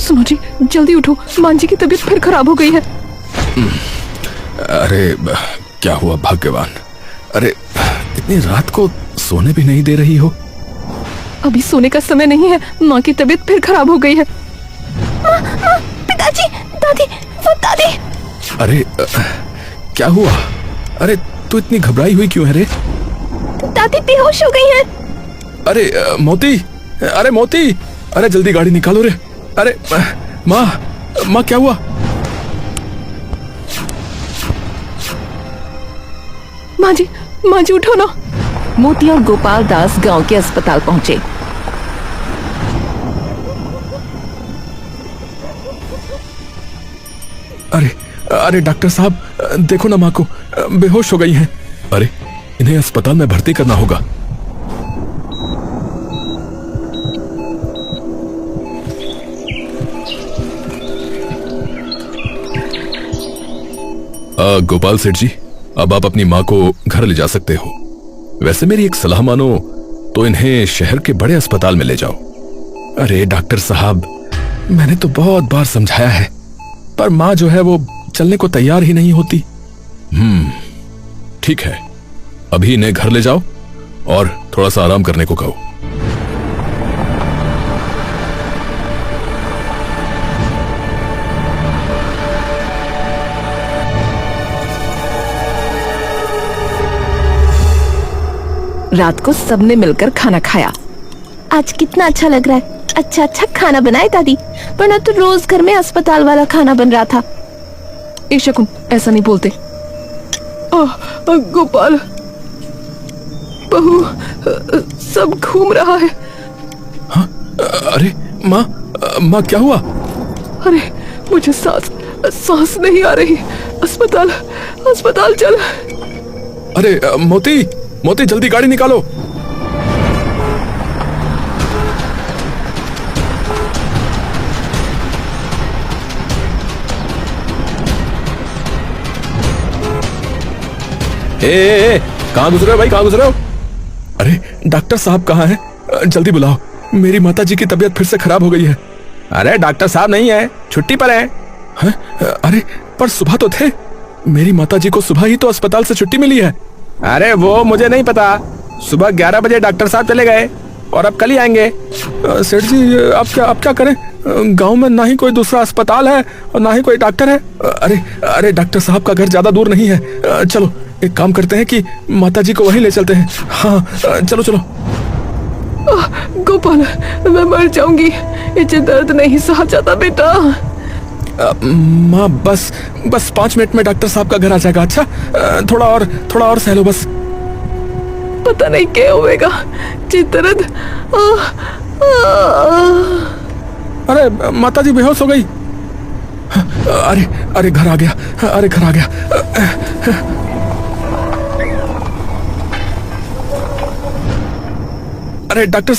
सुनो जी, जल्दी उठो, मां जी की तबीयत फिर खराब हो गई है। अरे क्या हुआ भाग्यवान? अरे इतनी रात को सोने भी नहीं दे रही हो? अभी सोने का समय नहीं है, माँ की तबीयत फिर खराब हो गई है। पिताजी, दादी, वो दादी। अरे क्या हुआ? अरे तू इतनी घबराई हुई क्यों है रे? दादी बेहोश हो गई है। अरे मोती, अरे मोती, अरे जल्दी गाड़ी निकालो रे। अरे माँ क्या हुआ? माँ जी उठो ना। मोती और गोपाल दास गांव के अस्पताल पहुंचे। अरे डॉक्टर साहब, देखो ना माँ को, बेहोश हो गई हैं। अरे इन्हें अस्पताल में भर्ती करना होगा। गोपाल सेठ जी, अब आप अपनी माँ को घर ले जा सकते हो। वैसे मेरी एक सलाह मानो तो इन्हें शहर के बड़े अस्पताल में ले जाओ। अरे डॉक्टर साहब, मैंने तो बहुत बार समझाया है, पर माँ जो है वो चलने को तैयार ही नहीं होती। ठीक है, अभी इन्हें घर ले जाओ और थोड़ा सा आराम करने को कहो। रात को सबने मिलकर खाना खाया। आज कितना अच्छा लग रहा है। अच्छा खाना बनाए दादी, वरना तो रोज घर में अस्पताल वाला खाना बन रहा था। ए शकुन, ऐसा नहीं बोलते। गोपाल, बहू सब घूम रहा है। हाँ? अरे माँ क्या हुआ? अरे मुझे सांस नहीं आ रही। अस्पताल चल। अरे मोती जल्दी गाड़ी निकालो। कहाँ गुजरे हो भाई, कहाँ गुजरे हो? अरे डॉक्टर साहब कहाँ हैं? जल्दी बुलाओ, मेरी माताजी की तबीयत फिर से खराब हो गई है। अरे डॉक्टर साहब नहीं है, छुट्टी पर हैं। अरे पर सुबह तो थे। मेरी माताजी को सुबह ही तो अस्पताल से छुट्टी मिली है। अरे वो मुझे नहीं पता, सुबह 11 बजे डॉक्टर साहब चले गए और अब कल ही आएंगे। सेठ जी अब क्या करें? गांव में ना ही कोई दूसरा अस्पताल है और ना ही कोई डॉक्टर है। अरे डॉक्टर साहब का घर ज्यादा दूर नहीं है। चलो एक काम करते हैं कि माताजी को वहीं ले चलते हैं। हाँ चलो। गोपाल, मैं मर जाऊंगी, इतना दर्द नहीं सहा जाता बेटा। माँ बस 5 मिनट में डॉक्टर साहब का घर आ जाएगा। अच्छा थोड़ा और सह लो बस। पता नहीं क्या होएगा, जी दर्द। अरे माताजी बेहोश हो गई। अरे घर आ गया। अरे डॉक्टर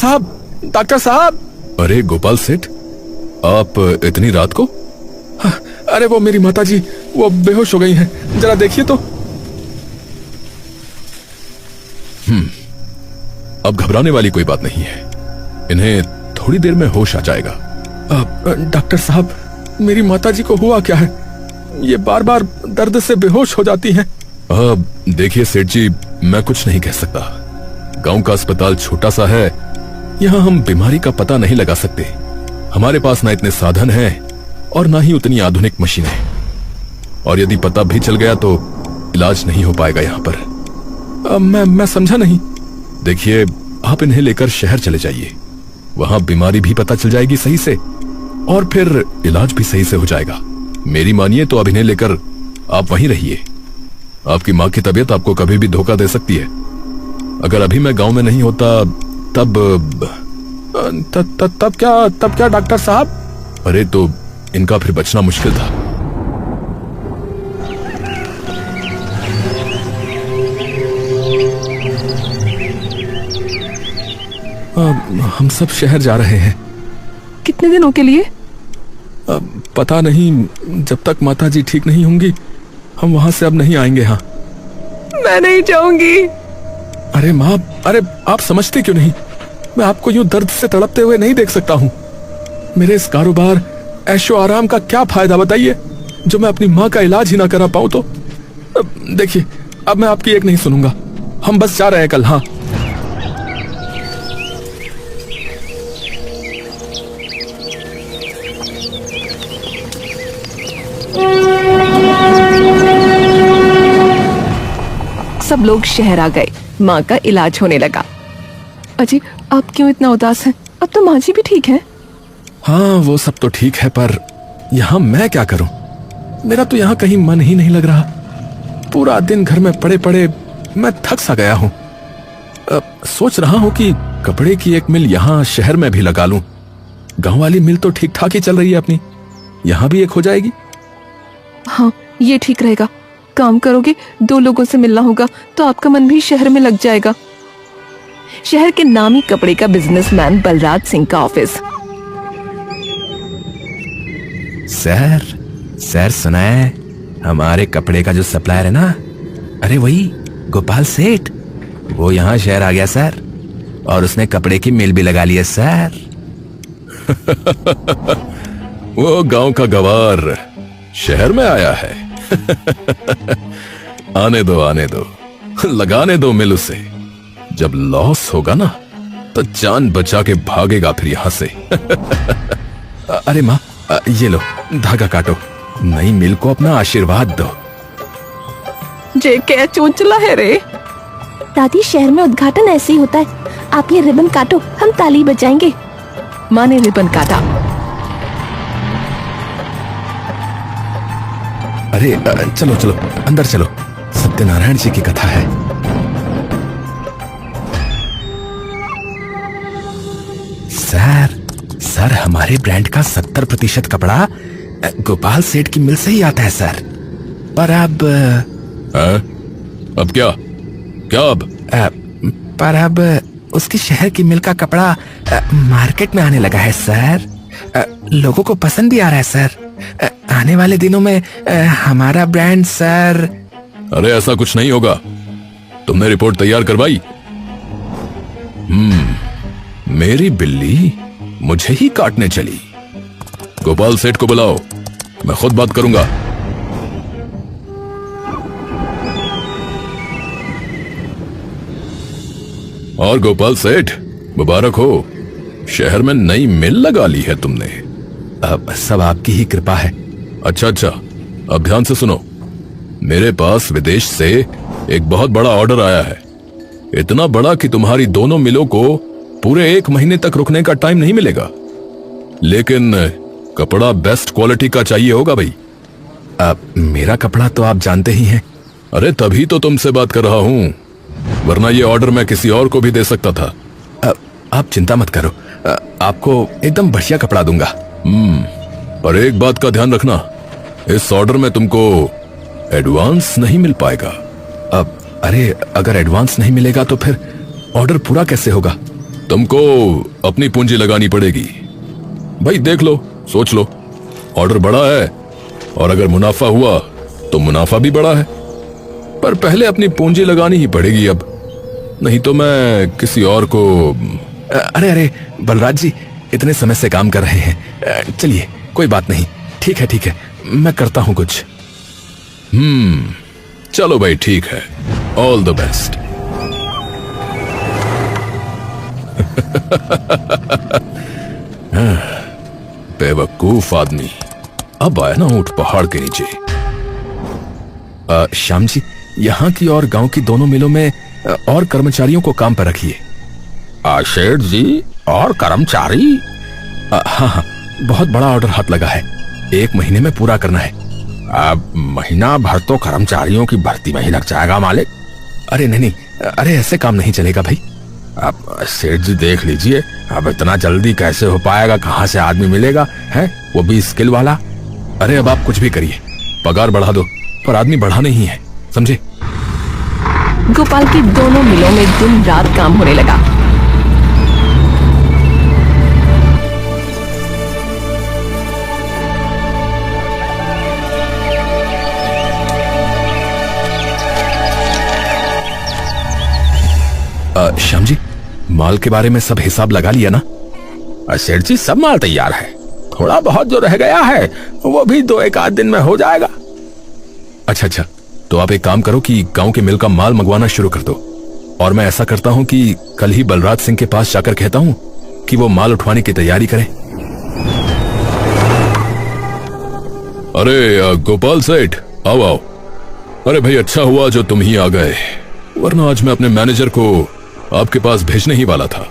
साहब। अरे गोपाल सेठ, आप इतनी रात को? अरे वो मेरी माताजी वो बेहोश हो गई हैं, जरा देखिए तो। अब घबराने वाली कोई बात नहीं है, इन्हें थोड़ी देर में होश आ जाएगा। डॉक्टर साहब, मेरी माताजी को हुआ क्या है? ये बार बार दर्द से बेहोश हो जाती हैं। देखिए सेठ जी, मैं कुछ नहीं कह सकता। गांव का अस्पताल छोटा सा है, यहाँ हम बीमारी का पता नहीं लगा सकते। हमारे पास ना इतने साधन हैं और ना ही उतनी आधुनिक मशीनें, और यदि पता भी चल गया तो इलाज नहीं हो पाएगा यहाँ पर। मैं समझा नहीं। देखिए, आप इन्हें लेकर शहर चले जाइए, वहां बीमारी भी पता चल जाएगी सही से और फिर इलाज भी सही से हो जाएगा। मेरी मानिए तो अब इन्हें लेकर आप वहीं रहिए। आपकी माँ की तबीयत आपको कभी भी धोखा दे सकती है। अगर अभी मैं गांव में नहीं होता तब क्या डॉक्टर साहब? अरे तो इनका फिर बचना मुश्किल था। हम सब शहर जा रहे हैं। कितने दिनों के लिए? पता नहीं, जब तक माताजी ठीक नहीं होंगी हम वहां से अब नहीं आएंगे। हाँ, मैं नहीं जाऊंगी। अरे माँ, अरे आप समझते क्यों नहीं? मैं आपको यूं दर्द से तड़पते हुए नहीं देख सकता हूँ। मेरे इस कारोबार ऐशो आराम का क्या फायदा बताइए, जो मैं अपनी माँ का इलाज ही ना करा पाऊं तो। देखिए, अब मैं आपकी एक नहीं सुनूंगा, हम बस जा रहे हैं कल। हाँ, सब लोग शहर आ गए। माँ का इलाज होने लगा। अजी, आप क्यों इतना उदास हैं? अब तो माँ जी भी ठीक है। हाँ वो सब तो ठीक है, पर यहाँ मैं क्या करूं? मेरा तो यहाँ कहीं मन ही नहीं लग रहा। पूरा दिन घर में पड़े पड़े मैं थक सा गया हूं। सोच रहा हूं कि कपड़े की एक मिल यहाँ शहर में भी लगा लूं। गांव वाली मिल तो ठीक ठाक ही चल रही है अपनी, यहाँ भी एक हो जाएगी। हाँ, ये ठीक रहेगा। काम करोगे, 2 लोगों से मिलना होगा तो आपका मन भी शहर में लग जाएगा। शहर के नामी कपड़े का बिजनेसमैन बलराज सिंह का ऑफिस। सर सुना है, हमारे कपड़े का जो सप्लायर है ना, अरे वही गोपाल सेठ, वो यहाँ शहर आ गया सर, और उसने कपड़े की मिल भी लगा ली है सर। वो गांव का गवार शहर में आया है। आने दो, लगाने दो मिल उसे। जब लॉस होगा ना तो जान बचा के भागेगा फिर यहां से। अरे माँ, ये लो धागा काटो, नई मिल को अपना आशीर्वाद दो। जे क्या चोंचला है रे। दादी, शहर में उद्घाटन ऐसे ही होता है। आप ये रिबन काटो, हम ताली बजाएंगे। माँ ने रिबन काटा। अरे चलो अंदर चलो, सत्यनारायण जी की कथा है। सर हमारे ब्रांड का 70% कपड़ा गोपाल सेठ की मिल से ही आता है सर। पर अब अब क्या अब? पर अब उसकी शहर की मिल का कपड़ा मार्केट में आने लगा है सर। लोगों को पसंद भी आ रहा है सर। आने वाले दिनों में हमारा ब्रांड सर। अरे ऐसा कुछ नहीं होगा, तुमने रिपोर्ट तैयार करवाई? मेरी बिल्ली मुझे ही काटने चली। गोपाल सेठ को बुलाओ, मैं खुद बात करूंगा। और गोपाल सेठ, मुबारक हो, शहर में नई मिल लगा ली है तुमने। अब सब आपकी ही कृपा है। अच्छा, अब ध्यान से सुनो। मेरे पास विदेश से एक बहुत बड़ा ऑर्डर आया है। इतना बड़ा कि तुम्हारी दोनों मिलों को पूरे 1 महीने तक रुकने का टाइम नहीं मिलेगा। लेकिन कपड़ा बेस्ट क्वालिटी का चाहिए होगा भाई। अब मेरा कपड़ा तो आप जानते ही हैं। अरे तभी तो तुमसे बात कर रहा हूं, वरना ये ऑर्डर मैं किसी और को भी दे सकता था। आप चिंता मत करो, आपको एकदम बढ़िया कपड़ा दूंगा। पर एक बात का ध्यान रखना, इस ऑर्डर में तुमको एडवांस नहीं मिल पाएगा। अब अरे अगर एडवांस नहीं मिलेगा तो फिर ऑर्डर पूरा कैसे होगा? तुमको अपनी पूंजी लगानी पड़ेगी भाई। देख लो, सोच लो, ऑर्डर बड़ा है और अगर मुनाफा हुआ तो मुनाफा भी बड़ा है, पर पहले अपनी पूंजी लगानी ही पड़ेगी अब, नहीं तो मैं किसी और को। अरे बलराज जी इतने समय से काम कर रहे हैं, चलिए कोई बात नहीं, ठीक है, मैं करता हूं कुछ। चलो भाई, ठीक है, ऑल द बेस्ट। बेवकूफ आदमी, अब आया ना ऊंट पहाड़ के नीचे। श्याम जी, यहाँ की और गांव की दोनों मिलों में और कर्मचारियों को काम पर रखिए। सेठ जी, और कर्मचारी? हाँ, बहुत बड़ा ऑर्डर हाथ लगा है, 1 महीने में पूरा करना है। अब महीना भर तो कर्मचारियों की भर्ती में ही लग जाएगा मालिक। अरे नहीं, अरे ऐसे काम नहीं चलेगा भाई। अब सेठ जी देख लीजिए, अब इतना जल्दी कैसे हो पाएगा, कहाँ से आदमी मिलेगा है, वो भी स्किल वाला। अरे अब आप कुछ भी करिए, पगार बढ़ा दो, पर आदमी बढ़ाना ही है, समझे? गोपाल की दोनों मिलों में दिन रात काम होने लगा। श्याम जी, माल के बारे में सब हिसाब लगा लिया ना? सेठ जी, सब माल तैयार है, थोड़ा बहुत जो रह गया है वो भी 2-1 आध दिन में हो जाएगा। अच्छा अच्छा, तो आप एक काम करो कि गांव के मिल का माल मंगवाना शुरू कर दो, और मैं ऐसा करता हूं कि कल ही बलराज सिंह के पास जाकर कहता हूं कि वो माल उठवाने की तैयारी करें। अरे गोपाल सेठ, आओ आओ। अरे भाई, अच्छा हुआ जो तुम ही आ गए, वरना आज मैं अपने मैनेजर को आपके पास भेजने ही वाला था।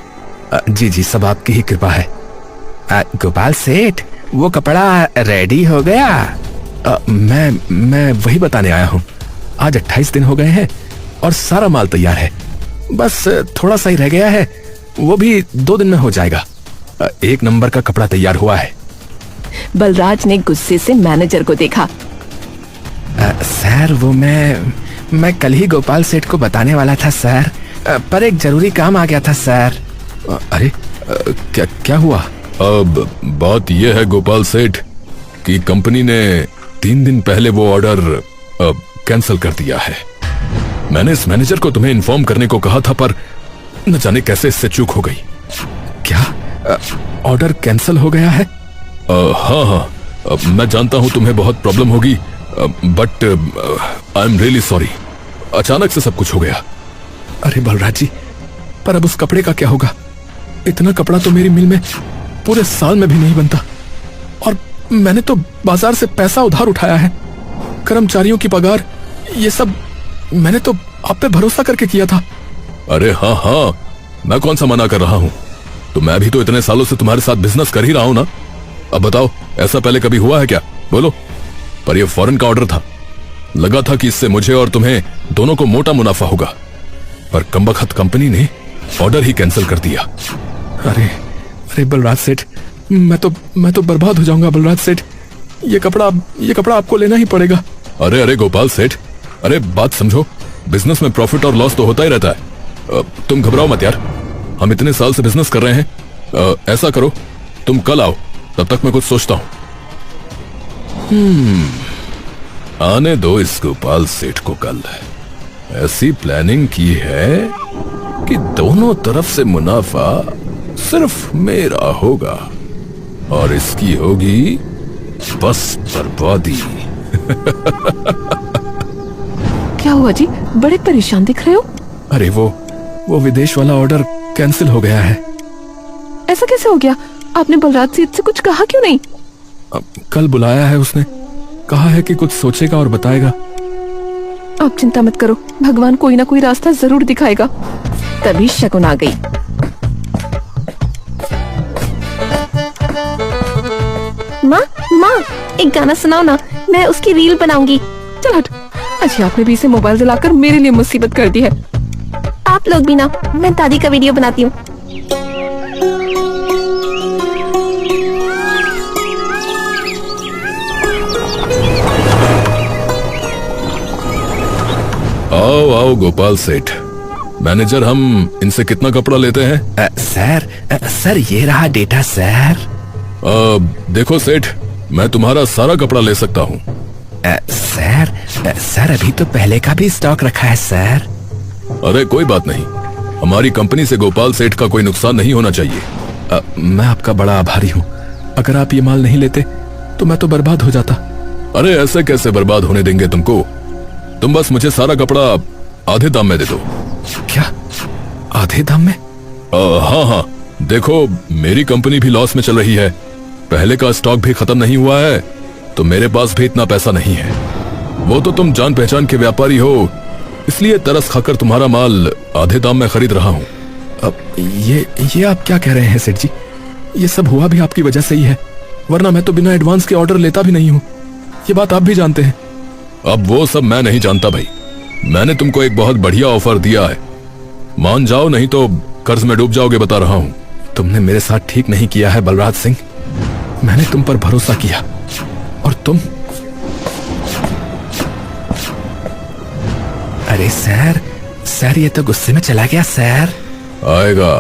जी जी, सब आपकी ही कृपा है। गोपाल सेठ, वो कपड़ा रेडी हो गया? मैं वही बताने आया हूँ। आज 28 दिन हो गए हैं और सारा माल तैयार है, बस थोड़ा सा ही रह गया है, वो भी 2 दिन में हो जाएगा। 1 नंबर का कपड़ा तैयार हुआ है। बलराज ने गुस्से से मैनेजर को देखा। सर, वो मैं कल ही गोपाल सेठ को बताने वाला था सर, पर एक जरूरी काम आ गया था सर। अरे क्या हुआ? अब बात यह है गोपाल सेठ कि कंपनी ने 3 दिन पहले वो ऑर्डर कैंसिल कर दिया है। मैंने इस मैनेजर को तुम्हें इन्फॉर्म करने को कहा था, पर न जाने कैसे इससे चूक हो गई। क्या ऑर्डर कैंसिल हो गया है? हाँ, मैं जानता हूं तुम्हें बहुत प्रॉब्लम होगी, but I am really sorry, अचानक से सब कुछ हो गया। अरे बलराज जी, पर अब उस कपड़े का क्या होगा? इतना कपड़ा तो मेरी मिल में पूरे साल में भी नहीं बनता, और मैंने तो बाजार से पैसा उधार उठाया है, कर्मचारियों की पगार, ये सब मैंने तो आप पे भरोसा करके किया था। अरे हाँ, मैं कौन सा मना कर रहा हूँ, तो मैं भी तो इतने सालों से तुम्हारे साथ बिजनेस कर ही रहा हूं ना। अब बताओ, ऐसा पहले कभी हुआ है क्या? बोलो। पर यह फॉरेन का ऑर्डर था, लगा था कि इससे मुझे और तुम्हें दोनों को मोटा मुनाफा होगा, पर कमबख्त कंपनी ने ऑर्डर ही कैंसिल कर दिया। अरे बलराज सेठ, मैं तो बर्बाद हो जाऊंगा बलराज सेठ, ये कपड़ा आपको लेना ही पड़ेगा। अरे गोपाल सेठ, अरे बात समझो, बिजनेस में प्रॉफिट और लॉस तो होता ही रहता है। तुम घबराओ मत यार, हम इतने साल से बिजनेस कर रहे हैं। ऐसा करो, तुम कल आओ, तब तक मैं कुछ सोचता हूं। आने दो इस गोपाल सेठ को कल। ऐसी प्लानिंग की है कि दोनों तरफ से मुनाफा सिर्फ मेरा होगा और इसकी होगी बस बर्बादी। क्या हुआ जी, बड़े परेशान दिख रहे हो? अरे वो विदेश वाला ऑर्डर कैंसिल हो गया है। ऐसा कैसे हो गया? आपने बलराज सेठ से कुछ कहा क्यों नहीं? कल बुलाया है उसने, कहा है कि कुछ सोचेगा और बताएगा। आप चिंता मत करो, भगवान कोई ना कोई रास्ता जरूर दिखाएगा। तभी शकुन आ गई। माँ, एक गाना सुनाओ ना, मैं उसकी रील बनाऊंगी। चल हट। अच्छा, आपने भी इसे मोबाइल दिलाकर मेरे लिए मुसीबत कर दी है। आप लोग भी ना, मैं दादी का वीडियो बनाती हूँ। आओ गोपाल सेठ, मैनेजर, हम इनसे कितना कपड़ा लेते हैं? सर ये रहा डेटा सर। देखो सेठ, मैं तुम्हारा सारा कपड़ा ले सकता हूँ। सर अभी तो पहले का भी स्टॉक रखा है सर। अरे कोई बात नहीं, हमारी कंपनी से गोपाल सेठ का कोई नुकसान नहीं होना चाहिए। मैं आपका बड़ा आभारी हूँ, अगर आप ये माल नहीं लेते तो मैं तो बर्बाद हो जाता। अरे ऐसे कैसे बर्बाद होने देंगे तुमको? तुम बस मुझे सारा कपड़ा आधे दाम में दे दो। क्या आधे दाम में? हाँ, देखो मेरी कंपनी भी लॉस में चल रही है, पहले का स्टॉक भी खत्म नहीं हुआ है, तो मेरे पास भी इतना पैसा नहीं है। वो तो तुम जान पहचान के व्यापारी हो, इसलिए तरस खाकर तुम्हारा माल आधे दाम में खरीद रहा हूँ। अब ये आप क्या कह रहे हैं सेठ जी? ये सब हुआ भी आपकी वजह से ही है, वरना मैं तो बिना एडवांस के ऑर्डर लेता भी नहीं हूँ। ये बात आप भी जानते हैं। अब वो सब मैं नहीं जानता भाई, मैंने तुमको एक बहुत बढ़िया ऑफर दिया है, मान जाओ नहीं तो कर्ज में डूब जाओगे, बता रहा हूँ। तुमने मेरे साथ ठीक नहीं किया है बलराज सिंह, मैंने तुम पर भरोसा किया और तुम। अरे सर ये तो गुस्से में चला गया सर। आएगा,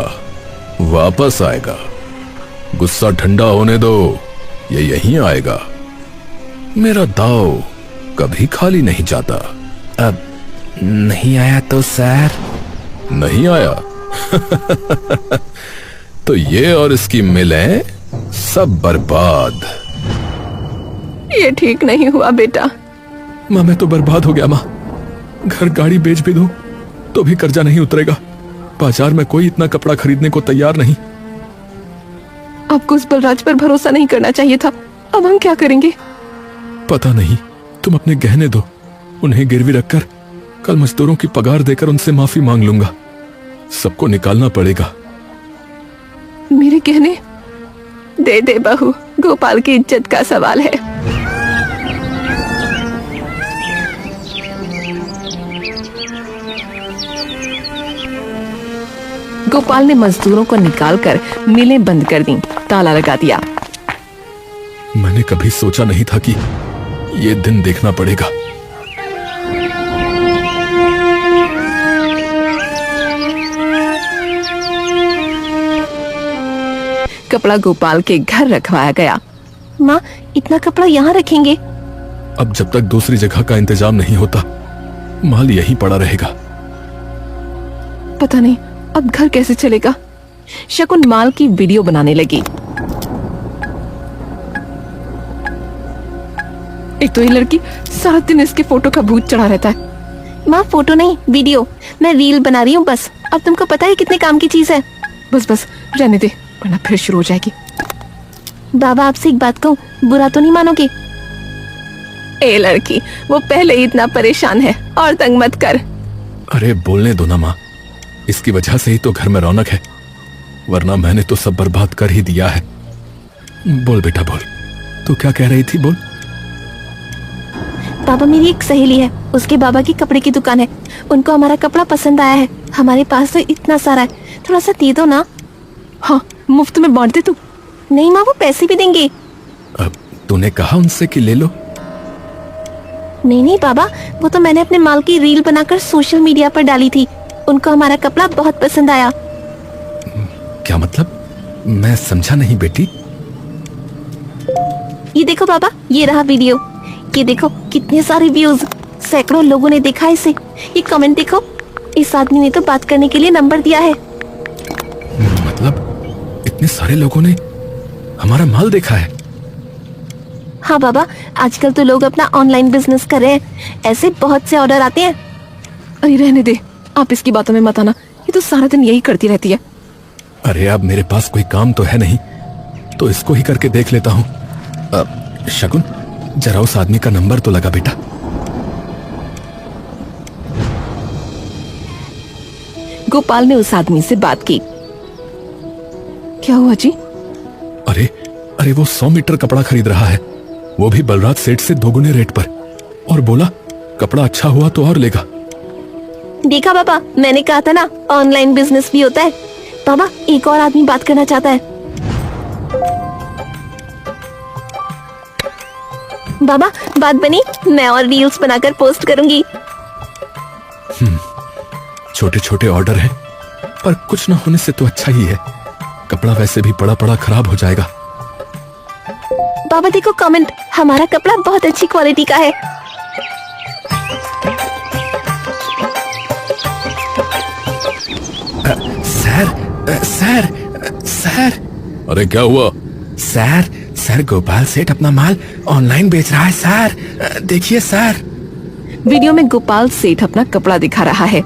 वापस आएगा, गुस्सा ठंडा होने दो, ये यहीं आएगा। मेरा दाव कभी खाली नहीं जाता। अब नहीं आया तो सर? नहीं आया तो ये और इसकी मिलें सब बर्बाद। ये ठीक नहीं हुआ बेटा। माँ मैं तो बर्बाद हो गया माँ। घर गाड़ी बेच भी दूं तो भी कर्जा नहीं उतरेगा। बाजार में कोई इतना कपड़ा खरीदने को तैयार नहीं। आपको उस बलराज पर भरोसा नहीं करना चाहिए था। अब हम क्या करेंगे? पता नहीं, तुम अपने गहने दो, उन्हें गिरवी रखकर कल मजदूरों की पगार देकर उनसे माफी मांग लूंगा। सबको निकालना पड़ेगा। मेरे गहने दे दे बहू, गोपाल की इज्जत का सवाल है। गोपाल ने मजदूरों को निकालकर मिलें बंद कर दी, ताला लगा दिया। मैंने कभी सोचा नहीं था कि ये दिन देखना पड़ेगा। कपड़ा गोपाल के घर रखवाया गया। माँ, इतना कपड़ा यहाँ रखेंगे? अब जब तक दूसरी जगह का इंतजाम नहीं होता, माल यहीं पड़ा रहेगा। पता नहीं अब घर कैसे चलेगा। शकुन माल की वीडियो बनाने लगी। एक तो ये लड़की सारा दिन इसके फोटो का भूत चढ़ा रहता है। माँ फोटो नहीं वीडियो, मैं रील बना रही हूँ बस। अब तुमको पता है कितने काम की चीज है। बस बस रहने दे, वरना फिर शुरू हो जाएगी। बाबा आपसे एक बात कहूँ, बुरा तो नहीं मानोगे? ए लड़की, वो पहले ही इतना परेशान है और तंग मत कर। अरे बोलने दो ना माँ, इसकी वजह से ही तो घर में रौनक है, वरना मैंने तो सब बर्बाद कर ही दिया है। बोल बेटा बोल, तू क्या कह रही थी? बोल। बाबा मेरी एक सहेली है, उसके बाबा की कपड़े की दुकान है। उनको हमारा कपड़ा पसंद आया है। हमारे पास तो इतना सारा है, थोड़ा सा दे दो ना। हाँ, मुफ्त में बांट दे तू। नहीं माँ, वो पैसे भी देंगे। अब तूने कहा उनसे कि ले लो। नहीं नहीं बाबा, वो तो मैंने अपने माल की रील बनाकर सोशल मीडिया पर डाली थी। उनको हमारा कपड़ा बहुत पसंद आया। क्या मतलब? मैं समझा नहीं बेटी। ये देखो बाबा, ये रहा वीडियो। ये देखो कितने सारे व्यूज, सैकड़ों लोगों ने देखा इसे। ये कमेंट देखो, इस आदमी ने तो बात करने के लिए नंबर दिया है। मतलब इतने सारे लोगों ने हमारा माल देखा है? हाँ बाबा, आजकल तो लोग अपना ऑनलाइन बिजनेस कर रहे हैं। ऐसे बहुत से ऑर्डर आते हैं। अरे रहने दे, आप इसकी बातों में मत आना। ये तो सारा दिन यही करती रहती है। अरे अब मेरे पास कोई काम तो है नहीं, तो इसको ही करके देख लेता हूँ। शकुन, जरा उस आदमी का नंबर तो लगा बेटा। गोपाल ने उस आदमी से बात की। क्या हुआ जी? अरे अरे वो 100 मीटर कपड़ा खरीद रहा है, वो भी बलराज सेठ से दोगुने रेट पर, और बोला कपड़ा अच्छा हुआ तो और लेगा। देखा बाबा, मैंने कहा था ना ऑनलाइन बिजनेस भी होता है। बाबा एक और आदमी बात करना चाहता है। बाबा बात बनी, मैं और रील्स बनाकर पोस्ट करूंगी। छोटे छोटे ऑर्डर हैं, पर कुछ न होने से तो अच्छा ही है। कपड़ा वैसे भी पड़ा पड़ा खराब हो जाएगा। बाबा देखो कमेंट, हमारा कपड़ा बहुत अच्छी क्वालिटी का है। Sir sir. अरे क्या हुआ? सर गोपाल सेठ अपना माल ऑनलाइन बेच रहा है सर। देखिए सर। वीडियो में गोपाल सेठ अपना कपड़ा दिखा रहा है।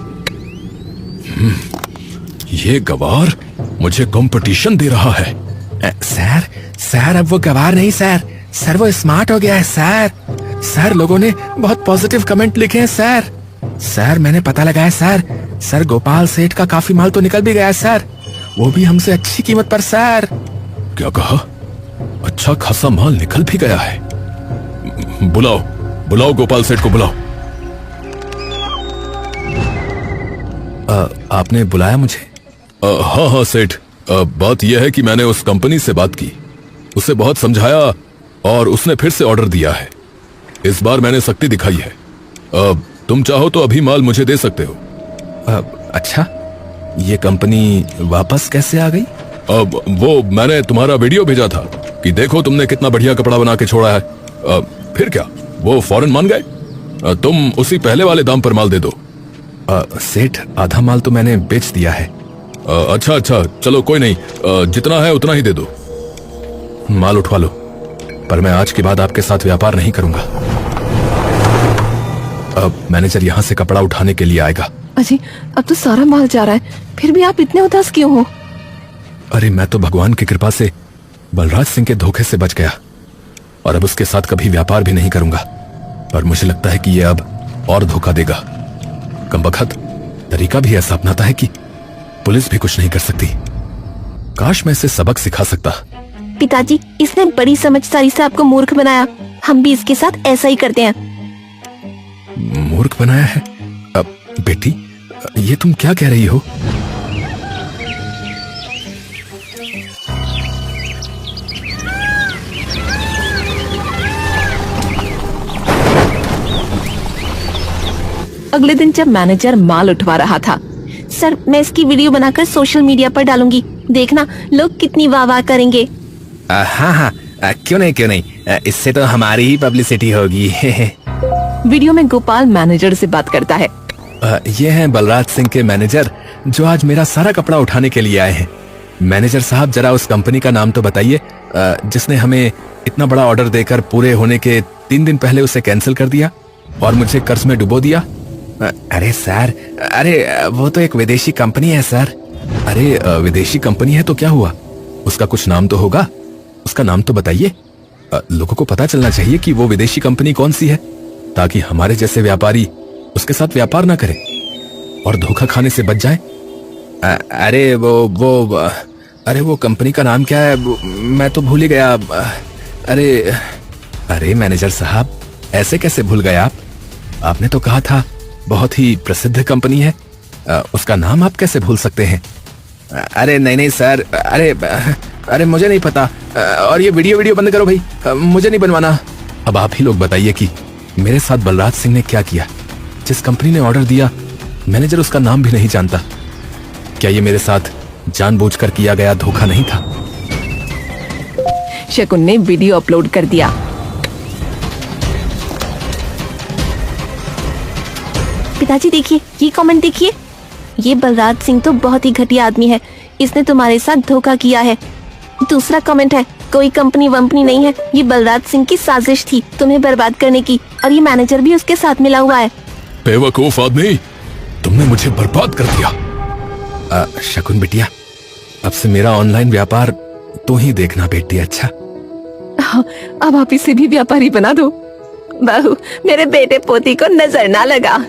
ये गवार मुझे कंपटीशन दे रहा है। सर अब वो गवार नहीं सर वो स्मार्ट हो गया है सर लोगों ने बहुत पॉजिटिव कमेंट लिखे हैं सर मैंने पता लगाया सर गोपाल सेठ का काफी माल तो निकल भी गया है सर, वो भी हमसे अच्छी कीमत पर सर। क्या कहा? अच्छा खासा माल निकल भी गया है। बुलाओ गोपाल सेठ को बुलाओ। आपने बुलाया मुझे? हाँ सेठ, बात यह है कि मैंने उस कंपनी से बात की, उसे बहुत समझाया और उसने फिर से ऑर्डर दिया है। इस बार मैंने सख्ती दिखाई है। तुम चाहो तो अभी माल मुझे दे सकते हो। अच्छा, ये कंपनी वापस कैसे आ गई? वो मैंने तुम्हारा वीडियो भेजा था कि देखो तुमने कितना बढ़िया कपड़ा बना के छोड़ा है। फिर क्या, वो फौरन मान गए। तुम उसी पहले वाले दाम पर माल दे दो। सेठ आधा माल तो मैंने बेच दिया है। अच्छा चलो कोई नहीं, जितना है उतना ही दे दो। माल उठवा लो, पर मैं आज के बाद आपके साथ व्यापार नहीं करूंगा। अब मैनेजर यहां से कपड़ा उठाने के लिए आएगा। अजी अब तो सारा माल जा रहा है, फिर भी आप इतने उदास क्यों हो? अरे मैं तो भगवान की कृपा से बलराज सिंह के धोखे से बच गया और अब उसके साथ कभी व्यापार भी नहीं करूंगा। पर मुझे लगता है कि ये अब और धोखा देगा। कमबख्त तरीका भी ऐसा अपनाता है कि पुलिस भी कुछ नहीं कर सकती। काश मैं इसे सबक सिखा सकता। पिताजी, इसने बड़ी समझदारी से आपको मूर्ख बनाया। हम भी इसके साथ ऐसा ही करते हैं। मूर्ख बनाया है? अब बेटी, ये तुम क्या कह रही हो? अगले दिन जब मैनेजर माल उठवा रहा था, सर मैं इसकी वीडियो बनाकर सोशल मीडिया पर डालूंगी, देखना लोग कितनी वाह वाह करेंगे। हाँ हाँ, क्यों नहीं, इससे तो हमारी ही पब्लिसिटी होगी। वीडियो में गोपाल मैनेजर से बात करता है। ये हैं बलराज सिंह के मैनेजर, जो आज मेरा सारा कपड़ा उठाने के लिए आए हैं। मैनेजर साहब, जरा उस कंपनी का नाम तो बताइए जिसने हमें इतना बड़ा ऑर्डर देकर पूरे होने के 3 दिन पहले उसे कैंसिल कर दिया और मुझे कर्ज में डुबो दिया। अरे सर, अरे वो तो एक विदेशी कंपनी है सर। अरे विदेशी कंपनी है तो क्या हुआ? उसका कुछ नाम तो होगा, उसका नाम तो बताइए। लोगों को पता चलना चाहिए कि वो विदेशी कंपनी कौन सी है, ताकि हमारे जैसे व्यापारी उसके साथ व्यापार ना करें और धोखा खाने से बच जाए। अरे वो कंपनी का नाम क्या है? मैं तो भूल ही गया। अरे मैनेजर साहब, ऐसे कैसे भूल गए आप? आपने तो कहा था बहुत ही प्रसिद्ध कंपनी है, उसका नाम आप कैसे भूल सकते हैं? अरे नहीं सर, अरे मुझे नहीं पता। और ये वीडियो बंद करो भाई, मुझे नहीं बनवाना। अब आप ही लोग बताइए कि मेरे साथ बलराज सिंह ने क्या किया। जिस कंपनी ने ऑर्डर दिया, मैनेजर उसका नाम भी नहीं जानता। क्या ये मेरे साथ जानबूझकर किया गया धोखा नहीं था? शकुन ने वीडियो अपलोड कर दिया। पिताजी देखिए, ये कमेंट देखिए। ये बलराज सिंह तो बहुत ही घटिया आदमी है, इसने तुम्हारे साथ धोखा किया है। दूसरा कमेंट है, कोई कंपनी वंपनी नहीं है, ये बलराज सिंह की साजिश थी तुम्हें बर्बाद करने की, और ये मैनेजर भी उसके साथ मिला हुआ है। बेवकूफ आदमी, तुमने मुझे बर्बाद कर दिया। शकुन बिटिया, अब से मेरा ऑनलाइन व्यापार तू ही देखना बेटी। अच्छा हाँ, अब आप इसे भी व्यापारी बना दो। बहू, मेरे बेटे पोती को नजर ना लगा।